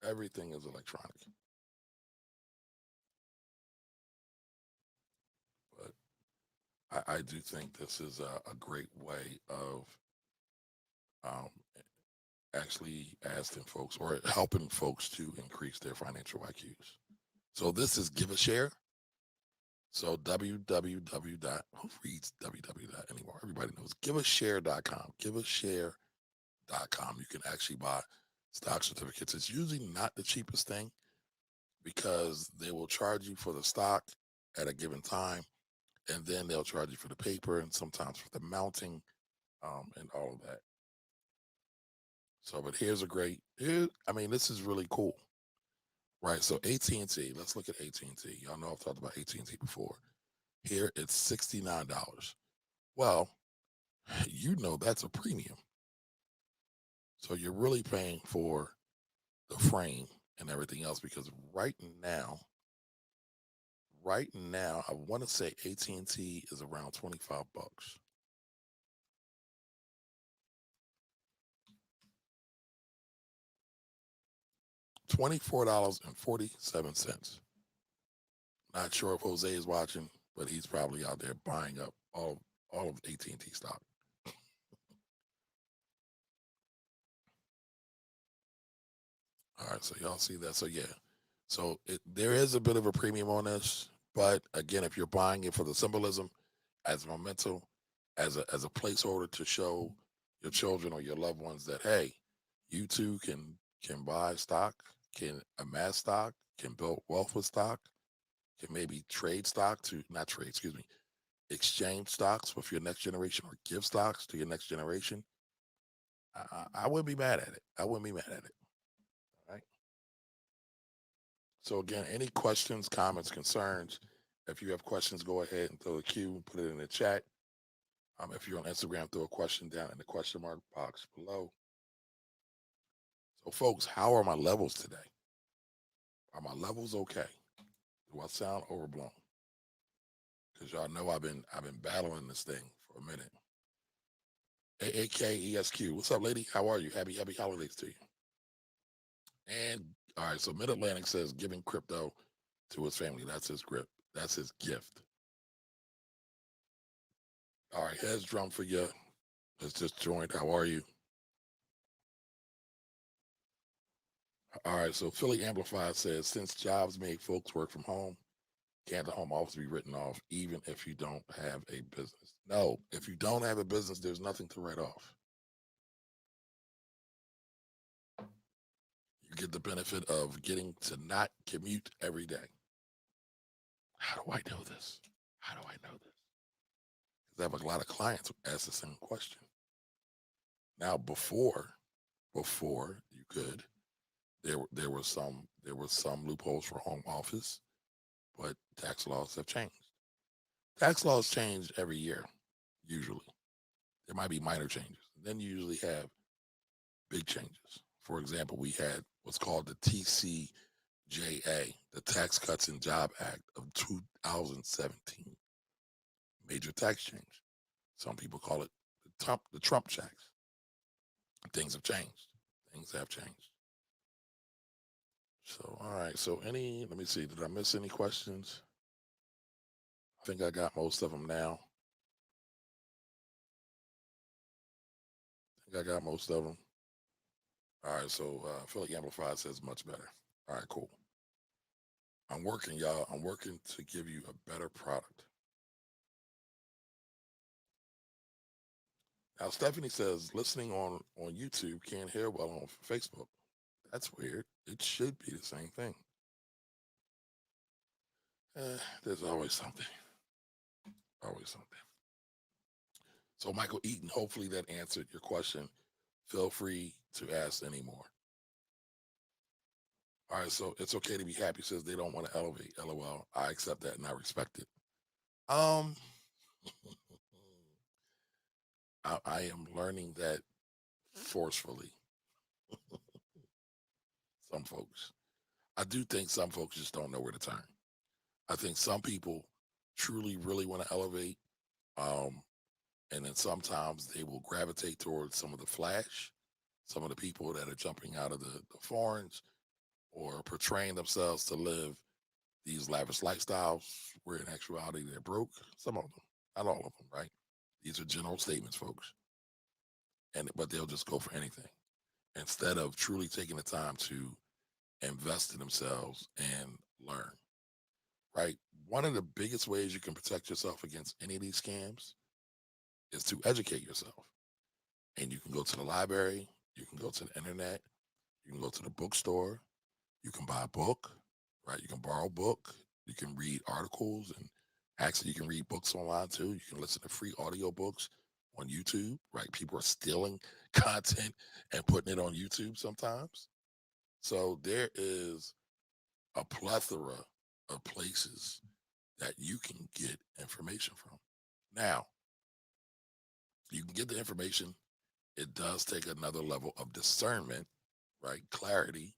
Everything is electronic. But I do think this is a great way of um, actually asking folks or helping folks to increase their financial IQs. So this is Give a Share. So www. Who reads www anymore? Everybody knows giveashare.com. Giveashare.com. You can actually buy stock certificates. It's usually not the cheapest thing because they will charge you for the stock at a given time, and then they'll charge you for the paper and sometimes for the mounting and all of that. So, but this is really cool, right? So AT&T, let's look at AT&T. Y'all know I've talked about AT&T before. Here it's $69. Well, you know that's a premium. So you're really paying for the frame and everything else because right now, I want to say AT&T is around $25. $24.47. Not sure if Jose is watching, but he's probably out there buying up all of AT&T stock. All right, so y'all see that. So yeah, so there is a bit of a premium on this, but again, if you're buying it for the symbolism, as a memento, as a placeholder to show your children or your loved ones that hey, You too can buy stock, can amass stock, can build wealth with stock, can maybe trade stock to not trade, excuse me, exchange stocks with your next generation or give stocks to your next generation. I wouldn't be mad at it. I wouldn't be mad at it. All right. So again, any questions, comments, concerns? If you have questions, go ahead and throw a Q, put it in the chat. If you're on Instagram, throw a question down in the question mark box below. So, folks, how are my levels today? Are my levels okay? Do I sound overblown? Because y'all know I've been battling this thing for a minute. AAKESQ, what's up, lady? How are you? Happy holidays to you. And all right, so Mid Atlantic says giving crypto to his family. That's his grip. That's his gift. All right, heads drum for you. Let's just joined. How are you? All right, so Philly Amplified says since jobs make folks work from home, can't the home office be written off even if you don't have a business? No, if you don't have a business, there's nothing to write off. You get the benefit of getting to not commute every day. How do I know this? How do I know this? Because I have a lot of clients who ask the same question. Now, before you could, there were some loopholes for home office, but tax laws have changed. Tax laws change every year, usually. There might be minor changes. Then you usually have big changes. For example, we had what's called the TCJA, the Tax Cuts and Job Act of 2017. Major tax change. Some people call it the Trump tax. Things have changed. Things have changed. So, all right. So, let me see. Did I miss any questions? I think I got most of them now. I think I got most of them. All right. So, Philly Amplified says much better. All right, cool. I'm working, y'all. I'm working to give you a better product. Now, Stephanie says listening on YouTube can't hear well on Facebook. That's weird. It should be the same thing. There's always something. Always something. So, Michael Eaton, hopefully that answered your question. Feel free to ask any more. All right, so it's okay to be happy says they don't want to elevate. LOL. I accept that and I respect it. Um, I am learning that forcefully. Some folks. I do think some folks just don't know where to turn. I think some people truly, really want to elevate. Um, and then sometimes they will gravitate towards some of the flash, some of the people that are jumping out of the foreigns or portraying themselves to live these lavish lifestyles where in actuality they're broke. Some of them, not all of them, right? These are general statements, folks. But they'll just go for anything instead of truly taking the time to invest in themselves and learn, right? One of the biggest ways you can protect yourself against any of these scams is to educate yourself. And you can go to the library, you can go to the internet, you can go to the bookstore, you can buy a book, right? You can borrow a book, you can read articles, and actually you can read books online too. You can listen to free audiobooks on YouTube, right? People are stealing content and putting it on YouTube sometimes. So there is a plethora of places that you can get information from. Now, you can get the information. It does take another level of discernment, right? Clarity,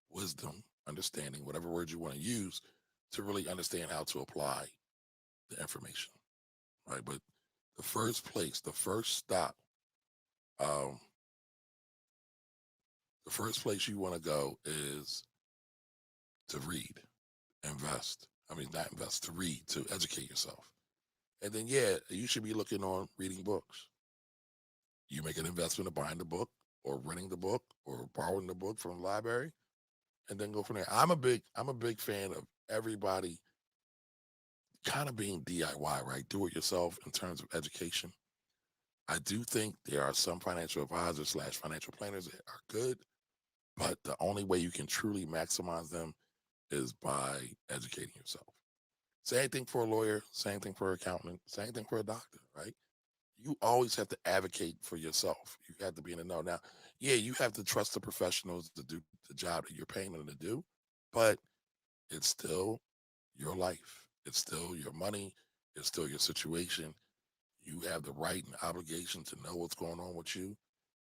wisdom, understanding, whatever word you want to use to really understand how to apply the information, right? But the first place, um, the first place you want to go is to read, invest. I mean, not invest, to read, to educate yourself. And then, yeah, you should be looking on reading books. You make an investment of buying the book or renting the book or borrowing the book from the library and then go from there. I'm a big fan of everybody kind of being DIY, right? Do it yourself in terms of education. I do think there are some financial advisors slash financial planners that are good, but the only way you can truly maximize them is by educating yourself. Same thing for a lawyer, same thing for an accountant, same thing for a doctor, right? You always have to advocate for yourself. You have to be in the know. Now, yeah, you have to trust the professionals to do the job that you're paying them to do, but it's still your life. It's still your money. It's still your situation. You have the right and obligation to know what's going on with you.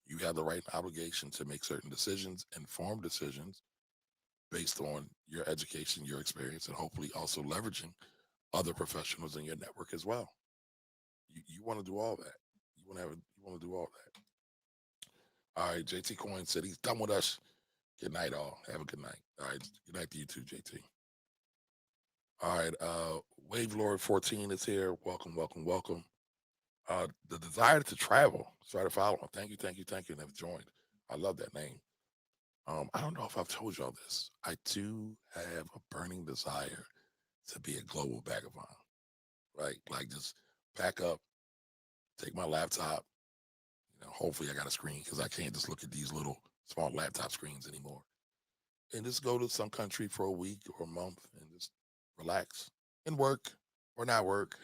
You have the right and obligation to make certain decisions, informed decisions based on your education, your experience, and hopefully also leveraging other professionals in your network as well. You want to do all that. You want to do all that. All right, JT Coin said he's done with us. Good night, all. Have a good night. All right, good night to you too, JT. All right, Wave Lord 14 is here. Welcome, welcome, welcome. The desire to travel. Started following. Thank you, and have joined. I love that name. I don't know if I've told y'all this. I do have a burning desire to be a global vagabond, right? Like just pack up, take my laptop. Hopefully I got a screen because I can't just look at these little small laptop screens anymore. And just go to some country for a week or a month and just relax and work or not work.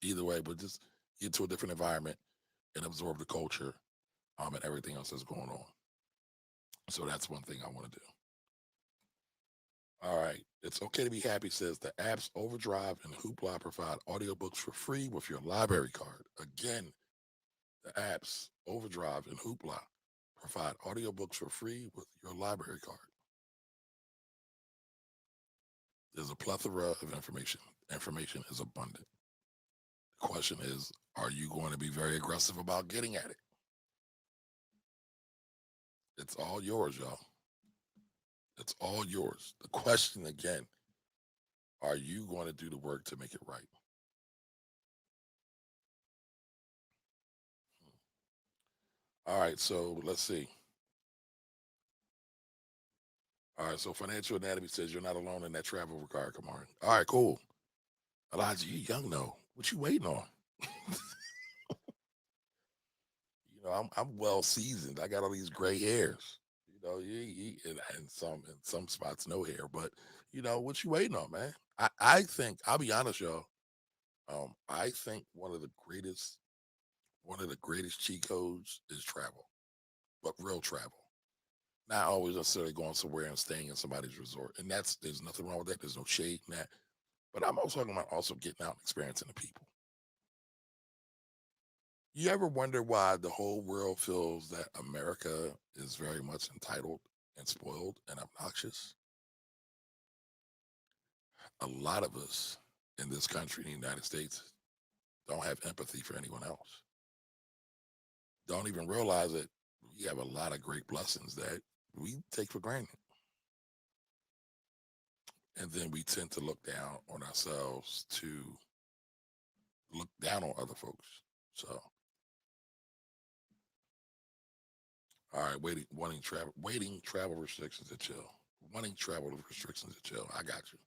Either way, but just get to a different environment and absorb the culture and everything else that's going on. So that's one thing I want to do. All right. It's okay to be happy says the apps Overdrive and Hoopla provide audiobooks for free with your library card. Again, the apps Overdrive and Hoopla provide audiobooks for free with your library card. There's a plethora of information. Information is abundant. The question is, are you going to be very aggressive about getting at it? It's all yours, y'all. It's all yours. The question again, are you going to do the work to make it right? All right, so let's see. All right, so Financial Anatomy says you're not alone in that travel regard, Kamari. All right, cool. Elijah, you young though. What you waiting on? I'm well seasoned. I got all these gray hairs. And some spots no hair. But what you waiting on, man? I think I'll be honest, y'all. I think one of the greatest cheat codes is travel, but real travel. Not always necessarily going somewhere and staying in somebody's resort. And there's nothing wrong with that. There's no shade in that. But I'm also talking about also getting out and experiencing the people. You ever wonder why the whole world feels that America is very much entitled and spoiled and obnoxious? A lot of us in this country, in the United States, don't have empathy for anyone else. Don't even realize that we have a lot of great blessings that we take for granted. And then we tend to look down on ourselves to look down on other folks. So, all right, waiting travel restrictions to chill. Wanting travel restrictions to chill. I got you.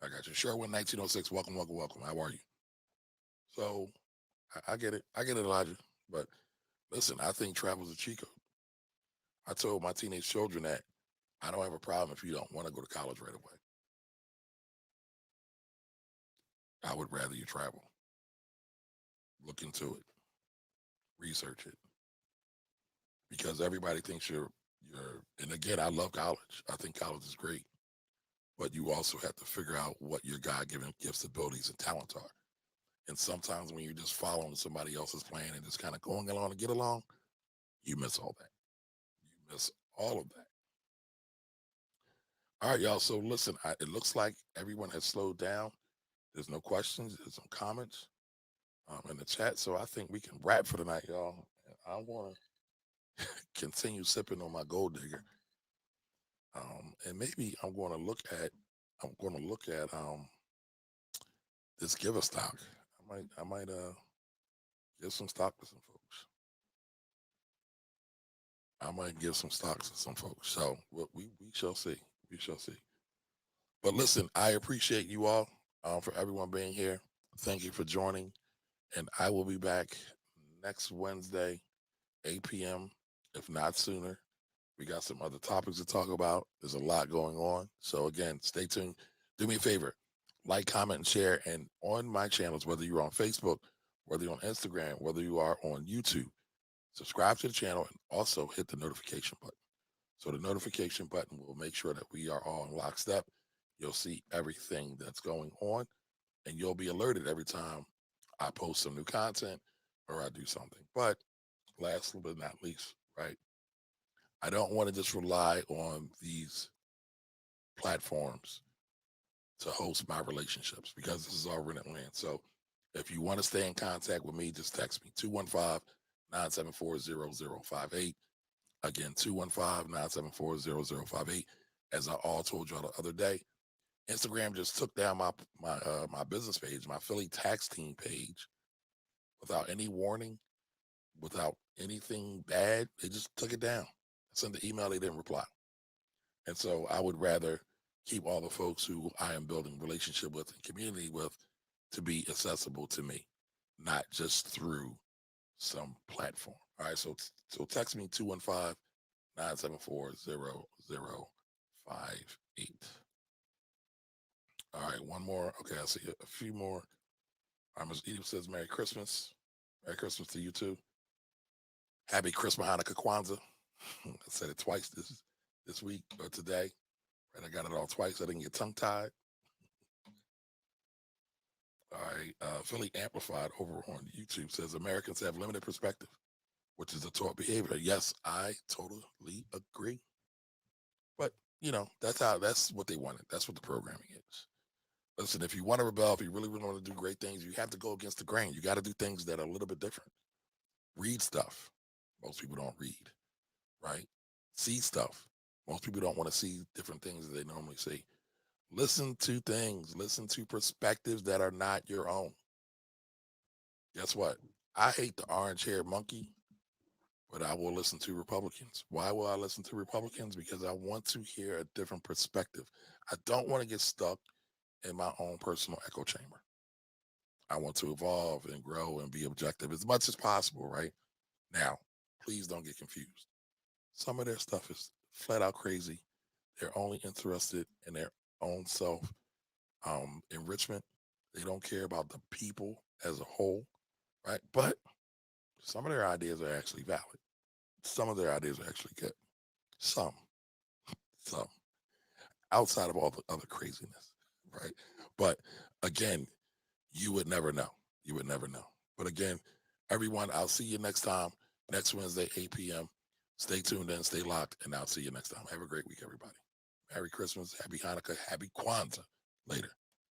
I got you. Sherwin 1906. Welcome, welcome, welcome. How are you? So I get it. I get it, Elijah. But listen, I think travel's a cheat code. I told my teenage children that I don't have a problem if you don't want to go to college right away. I would rather you travel. Look into it. Research it. Because everybody thinks you're and again, I love college. I think college is great. But you also have to figure out what your God given gifts, abilities, and talents are. And sometimes when you're just following somebody else's plan and just kind of going along to get along, you miss all that. You miss all of that. All right, y'all. So listen, it looks like everyone has slowed down. There's no questions. There's some comments in the chat. So I think we can wrap for tonight, y'all. I want to continue sipping on my gold digger. And maybe I'm going to look at this giver stock. I might give some stock to some folks. I might give some stocks to some folks. So we shall see. We shall see. But listen, I appreciate you all for everyone being here. Thank you for joining. And I will be back next Wednesday, 8 p.m., if not sooner. We got some other topics to talk about. There's a lot going on. So again, stay tuned. Do me a favor, like, comment, and share. And on my channels, whether you're on Facebook, whether you're on Instagram, whether you are on YouTube, subscribe to the channel and also hit the notification button. So the notification button will make sure that we are all in lockstep. You'll see everything that's going on, and you'll be alerted every time I post some new content or I do something. But last but not least, right? I don't want to just rely on these platforms to host my relationships because this is our rented land. So if you want to stay in contact with me, just text me 215-974-0058. Again, 215-974-0058. As I all told y'all the other day, Instagram just took down my business page, my Philly tax team page, without any warning, without anything bad. They just took it down. I sent the email, they didn't reply. And so I would rather keep all the folks who I am building relationship with and community with to be accessible to me, not just through some platform. All right, so text me 215-974-0058. All right, one more. Okay, I see a few more. Ms. Edith says, Merry Christmas. Merry Christmas to you too. Happy Christmas, Hanukkah, Kwanzaa. I said it twice this week or today. Right, I got it all twice. I didn't get tongue tied. All right, Philly Amplified over on YouTube says Americans have limited perspective, which is a taught behavior. Yes, I totally agree. But that's what they wanted. That's what the programming is. Listen, if you want to rebel, if you really want to do great things, you have to go against the grain. You got to do things that are a little bit different. Read stuff. Most people don't read, right? See stuff. Most people don't want to see different things that they normally see. Listen to things. Listen to perspectives that are not your own. Guess what? I hate the orange-haired monkey, but I will listen to Republicans. Why will I listen to Republicans? Because I want to hear a different perspective. I don't want to get stuck in my own personal echo chamber. I want to evolve and grow and be objective as much as possible, right? Now, please don't get confused. Some of their stuff is flat out crazy. They're only interested in their own self enrichment. They don't care about the people as a whole, right? But some of their ideas are actually valid. Some of their ideas are actually good. Some outside of all the other craziness, right? But again, you would never know. You would never know. But again, everyone, I'll see you next time, next Wednesday, 8 p.m. Stay tuned in, stay locked, and I'll see you next time. Have a great week, everybody. Merry Christmas, Happy Hanukkah, Happy Kwanzaa. Later.